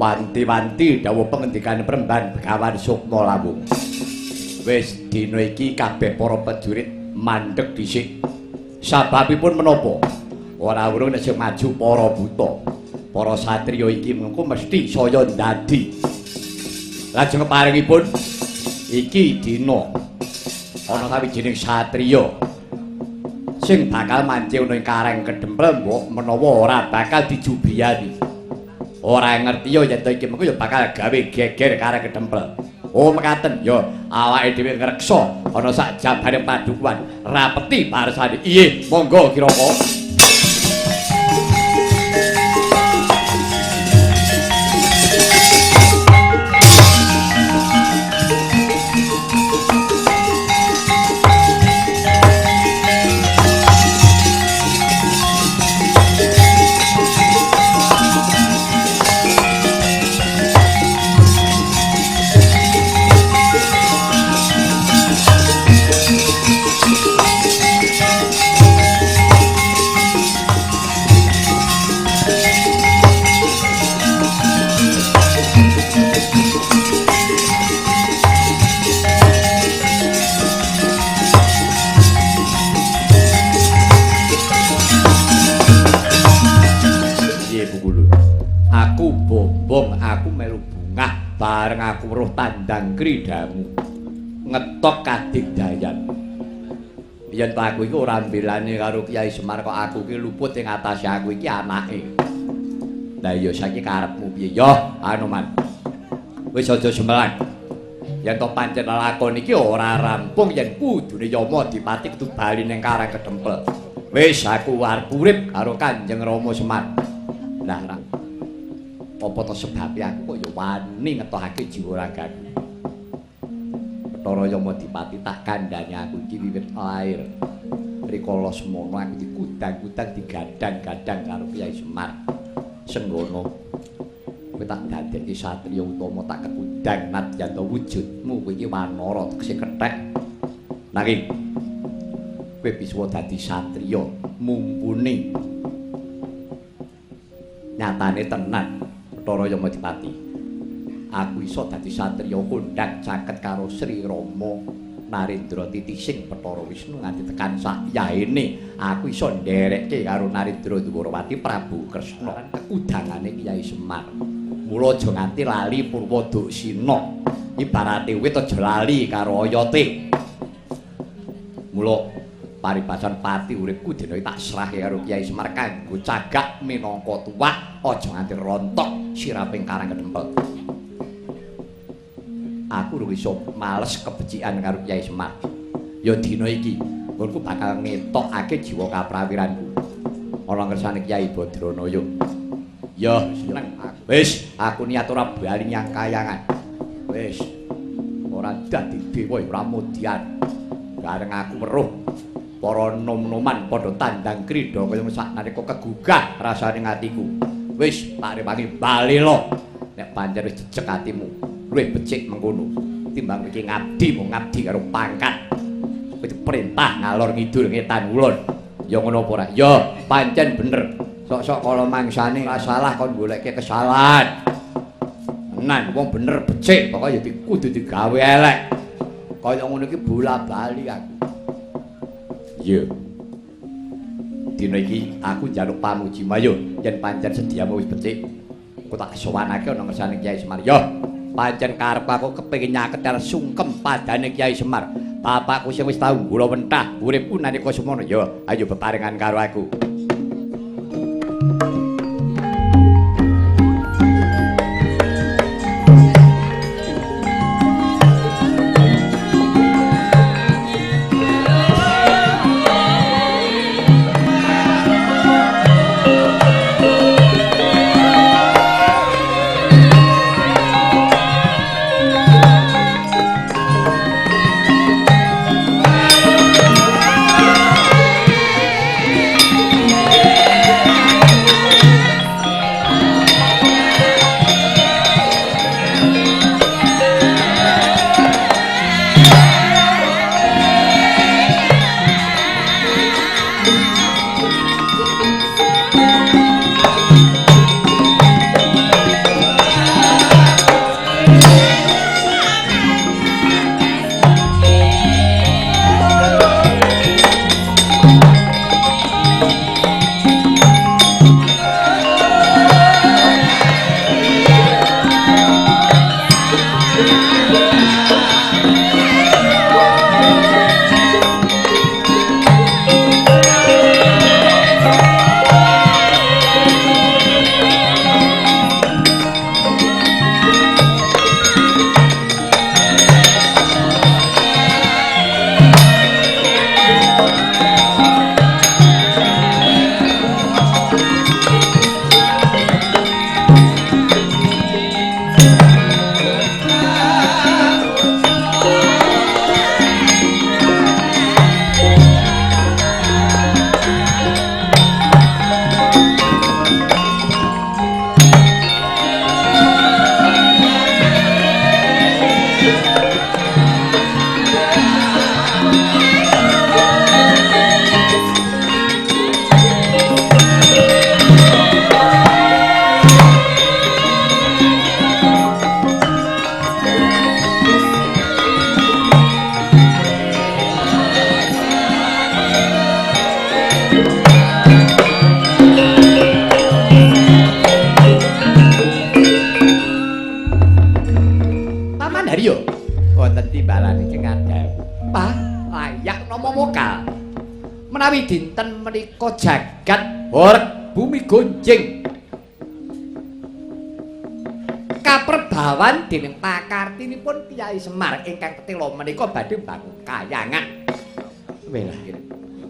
wanti-wanti dawuh pengendikan Premban Begawan Sukma Lawung. Wis dina iki kabeh para prajurit mandheg dhisik. Sababipun menapa? Ora urung nek sing maju para buta. Para satriya iki mengko mesti saya ndadi. Lajeng keparingipun iki dina ana sawijining satriya sing bakal mancing ning kareng kedempel mbok menawa ora bakal dijubiyani. Ora ngerti yo yen iki mengko yo bakal gawe geger kareng kedempel. Oh mekaten yo awake dhewe ngreksa ana sak jabane padukuan rapeti parsane. Iye monggo Kiraka. Bareng aku weruh tandang kridamu ngetok kadigdayan. Yen aku iki ora mbelani karo Kyai Semar kok aku iki luput ing atase aku iki anake. Lah iya saiki karepmu piye? Yo anu man. Wis aja semelan. Yen to pancen lakon iki ora rampung yen kudune Yama Dipati kudu bali ning Karang Kedempel. Wis aku arep urip karo Kanjeng Rama Semar. Lah apa to sebabe aku kok ya wani ngetokake jiwa ragaku. Bathara Yama Dipati tak kandhani aku iki wiwit lair. Rikala semono aku dikudang-kudang digadang-gadang karo Kyai Semar. Senggono kowe tak dadekke satriya utama tak kekudang nadyan to wujudmu kowe iki wanara tegese kethek. Nanging kowe bisa dadi satriya mumpuni nyatane tenan. Bathara Yama Dipati. Aku iso dadi satriya kondhang caket karo Sri Rama Narendra Titising Bathara Wisnu nganti tekan sak yaene. Aku iso nderekke karo Narendra Dwarawati Prabu Kresna kekudangane Kyai Semar. Mula aja nganti lali Purwadaksina. Ibarate wit aja lali karo oyote. Mula paribasan pati uripku dina iki tak serahe karo Kyai Semar kanggo cagak minangka tuwah aja nganti rontok siraping Karang Kedempel. Aku ora iso males kebecikan karo Kyai Semar. Ya dina iki nggonku bakal ngetokake jiwa kaprawiranku ana ngersane Kyai Badranaya. Ya seneng. Wis aku niat ora bali nyang kayangan. Wis ora dadi dewa ora modian. Bareng aku weruh para nom-noman padha tandang krida kaya saknalika kegugah rasane atiku. Wis tak rewangi bali lo. Nek pancen wis jejeg atimu, luwih becik mengkono. Timbang iki ngabdi mung ngabdi karo pangkat. Kowe perintah ngalor ngidul ngetan ulun. Ya ngono apa ora? Ya pancen bener. Sok-sok kala mangsane ora salah kon goleke kesalahan. Tenan wong bener becik pokoke ya kudu digawe elek. Kaya ngono iki bola-bali aku. Iya. Dina iki aku njaluk pamuji mayo yen pancen sediamu wis becik. Aku tak sowanake ana ngersane Kyai Semar. Yo, pancen karep aku kepengin nyaket karo sungkem padane Kyai Semar. Bapakku sing wis tau kula wentah uripku nalika semono. Yo, ayo bebarengan karo aku. Paman Haryo wonten timbalan iki ngadhep. Pak, layak nama mokal. Menawi dinten menika jagat horeg bumi gonjing. Kaperbawan dening pakartinipun Kyai Semar ingkang ketela menika badhe mbangun kayangan. Welah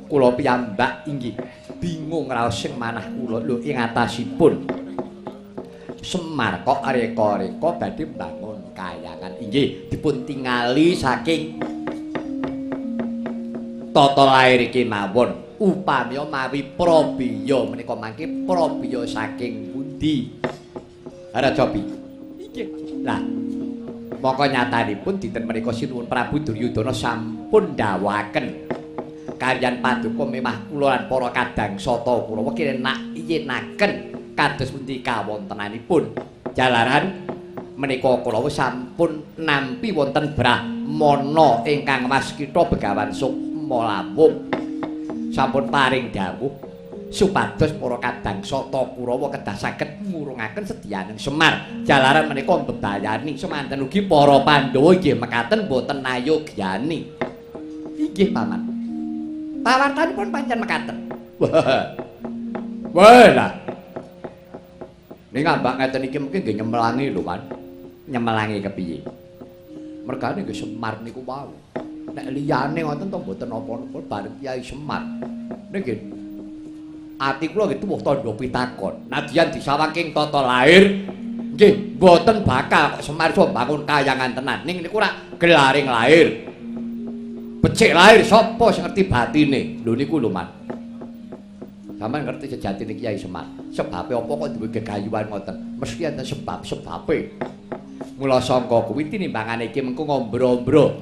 kula piyambak inggih bingung raos sing manah kula lho ing atasipun. Semar kok reka-reka badhe mbangun kayangan inggih dipun tingali saking tata lair iki mawon upami mawi Prabiya menika mangke Prabiya saking pundi Rajabi inggih lah mongko nyatanipun dinten menika sinuwun Prabu Duryudana sampun dawuhaken kaliyan paduka memah kula lan para kadang sata Kurawa kirenak yenaken kados pundi kawontenanipun jalaran menika Kurawa sampun nampi wonten Brahmana ingkang waskita Begawan Sukma Lawung sampun paring dawuh supados para kadang sata Kurawa kedah saged ngurungaken sedyaning Semar jalaran menika mbebayani semanten ugi para Pandhawa inggih mekaten boten nayogyani inggih paman pawartanipun pancen mekaten wah lah ning ambak ngeten iki mungkin nggih nyemelangi lho kan nyemelangi kepiye mergane nggih Semar niku wau nek liyane ngoten to mboten napa-napa bareng Kyai Semar nggih ati kula nggih tuwuh tandha pitakon nadyan disawangking tata lair nggih mboten bakal Semar iso bangun kayangan tenan ning niku ora gelaring lair becik lair sapa sing ngerti batine lho niku lho Man sampeyan ngerti sejatine Kyai Semar sebabe apa kok duwe gegayuhan ngoten mesti enten sebab-sebabe mula sangka kuwi tinimbangane iki mengko ngombro-ombro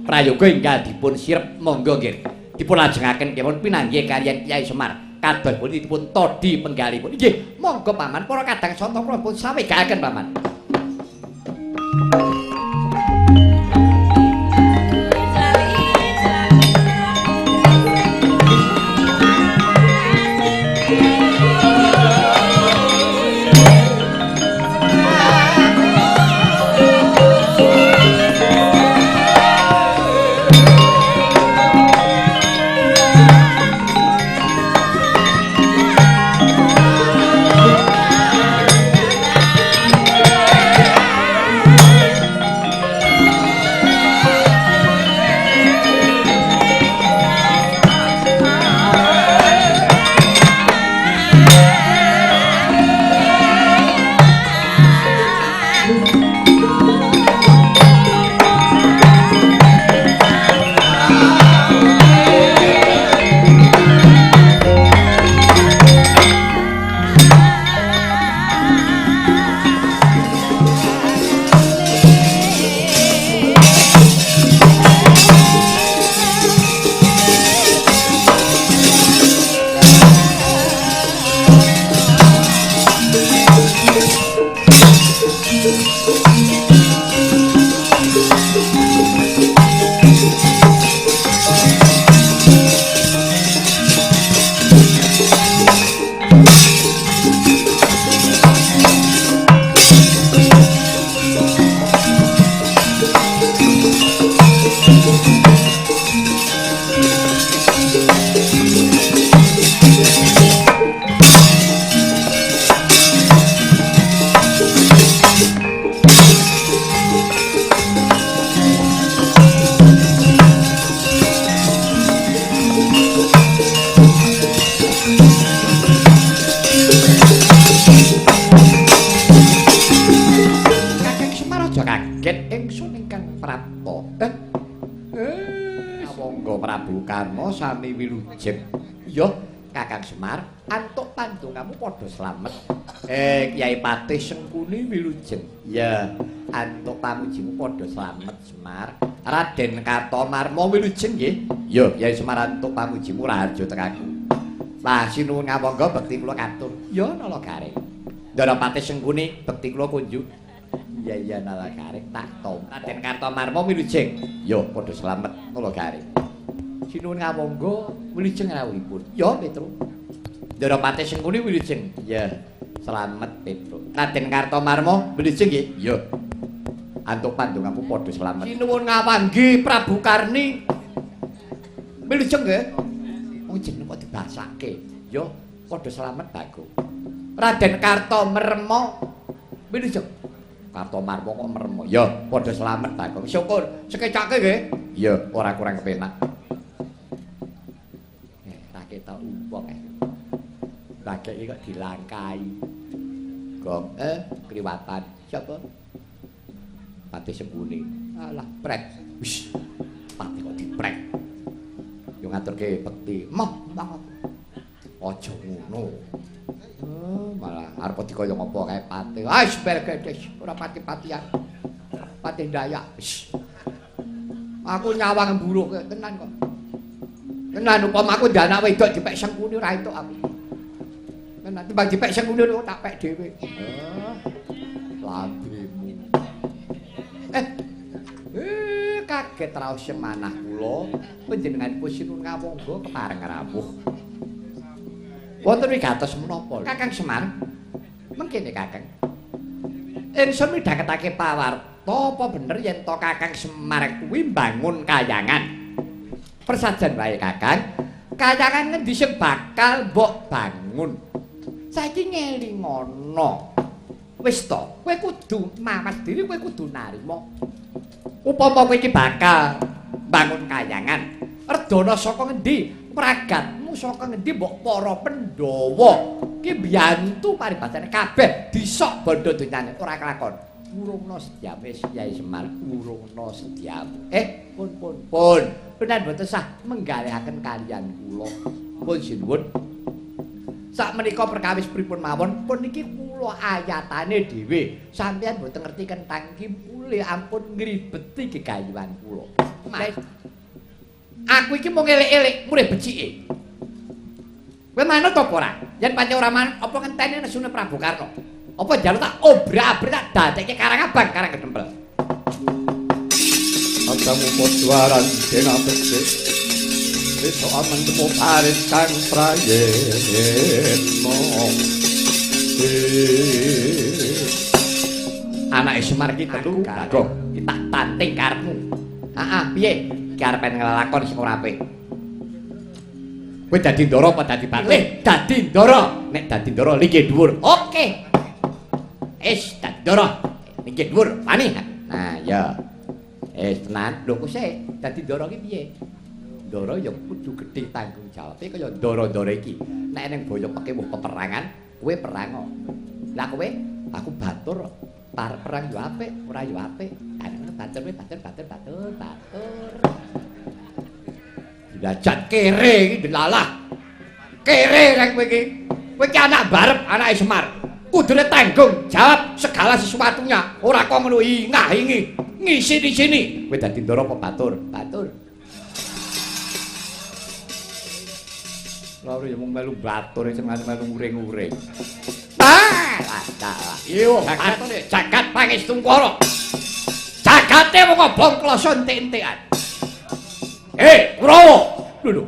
prayoga enggal dipun sirep monggo nggih dipun lajengaken kemawon pinanggih kaliyan Kyai Semar kados pundi dipun todhi penggalipun nggih monggo paman para kadang santa kula pun sawegaken paman sami wilujeng. Iya, Kakang Semar, antuk pandongamu padha slamet. Kyai Patih Sengkuni wilujeng. Ya, antuk pamujimu padha slamet, Semar. Raden Kartomarma wilujeng nggih. Ya, Kyai Semar antuk pamujimu raharja tekaku. Lah sinuwun ngawangga bekti kula katur. Ya, nala garing. Ndara Patih Sengkuni bekti kula kunjuk. Iya nala garing tak tom. Raden Kartomarma wilujeng. Ya, padha slamet nala garing. Sinuwun ngawangga wilujeng rawuhipun. Ya, Petro. Ndorapati Sengkuni wilujeng. Ya, slamet Petruk. Raden Kartomarma wilujeng nggih. Ya. Antuk pandongaku padha slamet. Sinuwun ngawanggi Prabu Karni. Wilujeng nggih. Wong jeneng kok dibasake. Ya, padha slamet Bagong. Raden Kartomarma wilujeng. Kartomarma kok meremo. Ya, padha slamet Bagong. Syukur sekecake nggih. Ya, ora kurang kepenak. Ra ketok umpok. Bagek iki kok dilangkai. Gong kliwatan. Siapa? Pati Sengkuni. Alah, prek. Wis. Pati kok diprek. Yo ngaturke bekti. Moh, aja ngono. Malah arep dikaya ngopo kae pati. Wis bergedes, ora pati-patian. Pati Dayak. Wis. Aku nyawang mburuh tenan kok. Tenan upama aku ndek anak wedok dipek Sengkuni ora entuk aku. Tenan timbang dipek Sengkuni tak pek dhewe. Lambemu. Kaget raos semanah kula panjenenganipun Sinun Ngawangga kepareng rawuh. Wonten wigatos menapa? Kakang Semar. Mengkene Kakang. Ingsun midhaketake pawarta apa bener yen to Kakang Semar kuwi mbangun kayangan. Persajan wae Kakang. Kayangan ngendi sing bakal mbok bangun? Saiki ngelingono. Wis to, kowe kudu mawas diri, kowe kudu narima. Upama kowe iki bakal bangun kayangan, redana saka ngendi? Pragatmu saka ngendi mbok para Pandhawa ki mbiyantu paribasane kabeh disok bandha donyane ora kelakon. Urungna sediame Kyai Semar, urungna sediame. Pun. Penan boten sah menggalehaken kaliyan kula. Pun sinuwun. Sak menika perkawis pripun mawon, pun niki kula ayatane dhewe. Sampeyan mboten ngerti kentang iki mulih ampun ngribeti gegayuhan kula. Aku iki mung elik-elik mulih becike. Kowe manut apa ora? Yen pancen ora manut apa ngenteni nesune Prabu Karna? Apa njaluk tak obrak-abrik tak dadekke karang abang karang gedempel. Abang padwaran dena becik. Eso aman temu paris kang prayetno. Anake Semar ki telu Bagong, ki tak tanting karepmu. Heeh, piye? Ki arepen nglakon sing ora apik. Kowe dadi ndara apa dadi patih? Dadi ndara. Nek dadi ndara linggih dhuwur. Oke. Dadi ndara. Linggih dhuwur. Wani. Nah, ya. Tenan. Lho kok sik dadi ndara ki piye? Ndara ya kudu gedhe tanggung jawabe kaya ndara-ndara iki. Nek ning boyo pekewuh peperangan, kowe perang. Lah kowe aku batur. Par perang yo apik, ora yo apik. Batur. Dilajat kere iki delalah. Kere rek kowe iki. Kowe iki anak barep, anake Semar. Kudune tanggung jawab segala sesuatunya. Ora kok ngono ingah-ingi. Ngisi di sini. Kowe dadi ndara apa batur? Batur. Lha ya mung melu batur sing melu nguring-nguring. Iyo, jagat Pangestungkara. Jagate mung obong kloso entek-entekan. Kurawa. Lho.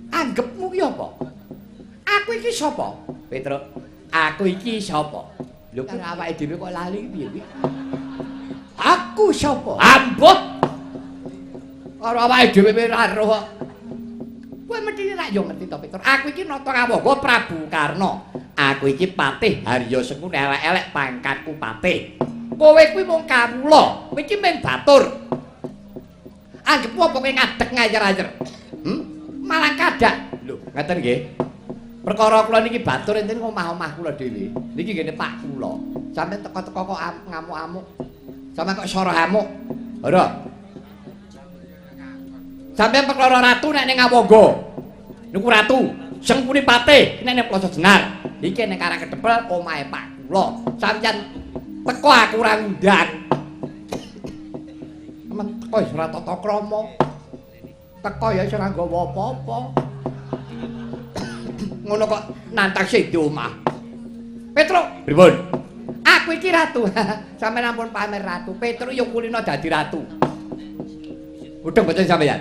Anggepmu ki apa? Aku iki sapa? Petruk. Aku iki sapa? Lho kok awake dhewe kok lali piye iki? Aku sapa? Ambuh. Karo awake dhewe ora roh. Kowe mesti rak yo ngerti to, Petruk. Aku iki Nata Kawangga Prabu Karna. Aku iki patih Harya Sengkuni elek-elek pangkatku patih. Kowe kuwi mung kawula, kowe iki mung batur. Anggepmu apa kowe ngadeg ngayer-ayer? Malah kadak. Lho, ngeten nggih. Perkara kula niki batur enten omah-omah kula dhewe. Niki ngene Pak kula. Sampeyan teko-teko kok ngamuk-amuk. Sampeyan kok soro amuk. Ora. Sampeyan perkara ratu nek ning Ngawangga. Niku ratu, Sengkuni patih nek ning Plasa Jenar. Iki ning Karang Kedempel omahe Pak kula. Sampeyan teko aku ora ngundang. Men teko wis ora tata krama. Teko ya wis ora nggawa apa-apa. Ngono kok nantang sing di omah. Petruk, pripun? Aku iki ratu. Sampeyan ampun pamer ratu. Petruk ya kulino dadi ratu. Udeng mboten sampeyan.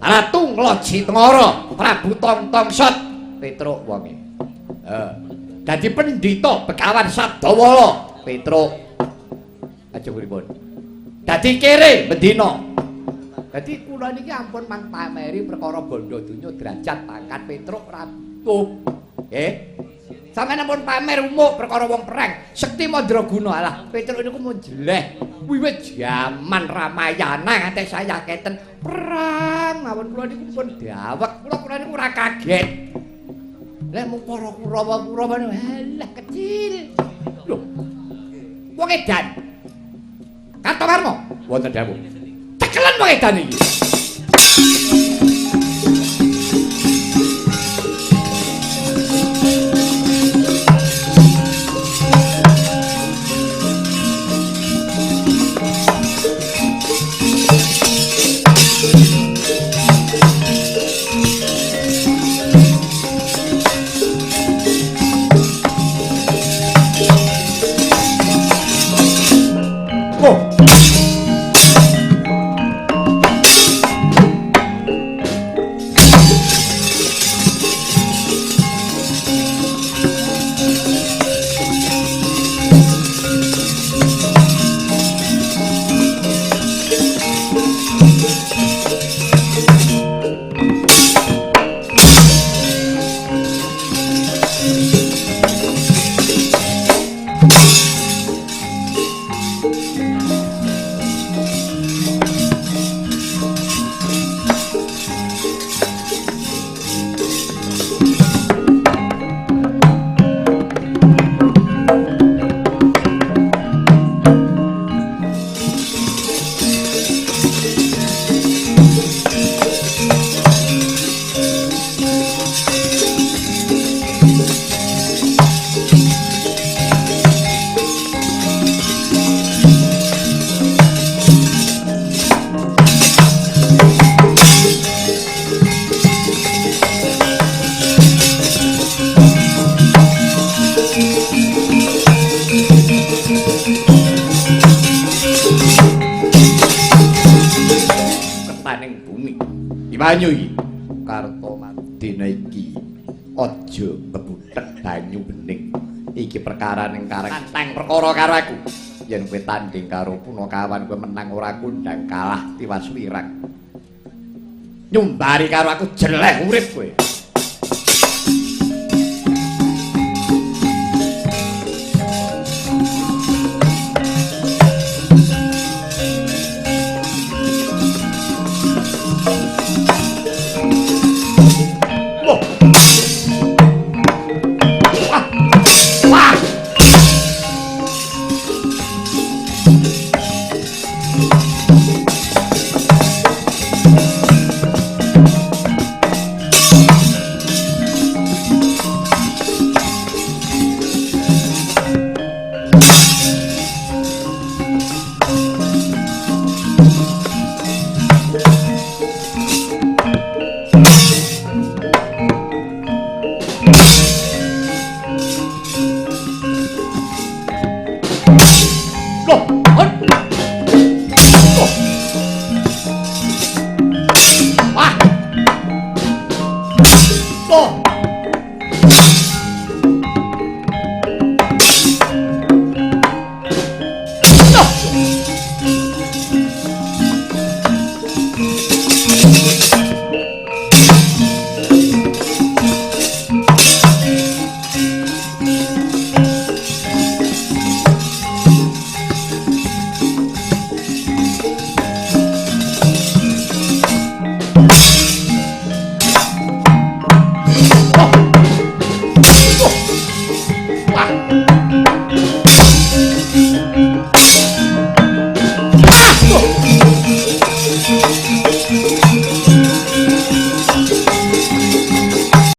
Ratu Ngloji Tengara, Prabu Tongtongsot Petruk wonge. Dadi pendhita Begawan Sabdawala, Petruk. Ajeng pripun? Dadi kere bendina. Dadi kula niki ampun mang pameri perkara bondo donya derajat pangkat Petruk ratu. Nggih. Sampeyan ampun pamer umuk perkara wong perang, sekti mandraguna. Alah, Petruk niku mun jeleh. Wiwit jaman Ramayana nganti saya keten perang mawon kula niku pun dawek. Kula niku ora kaget. Lek mung para Kurawa-Kurawa alah kecil. Lho. Wong edan. Kartowarma wonten dawuh. Tekelen wong edan iki. Banyu iki Kartomadina iki aja ngebuthek banyu bening. Iki perkara ning kareng tantang perkara karo aku. Yen kowe tanding karo Punakawan kowe menang ora kundang kalah tiwas wirang. Nyumbari karo aku jeleh urip kowe. Wah.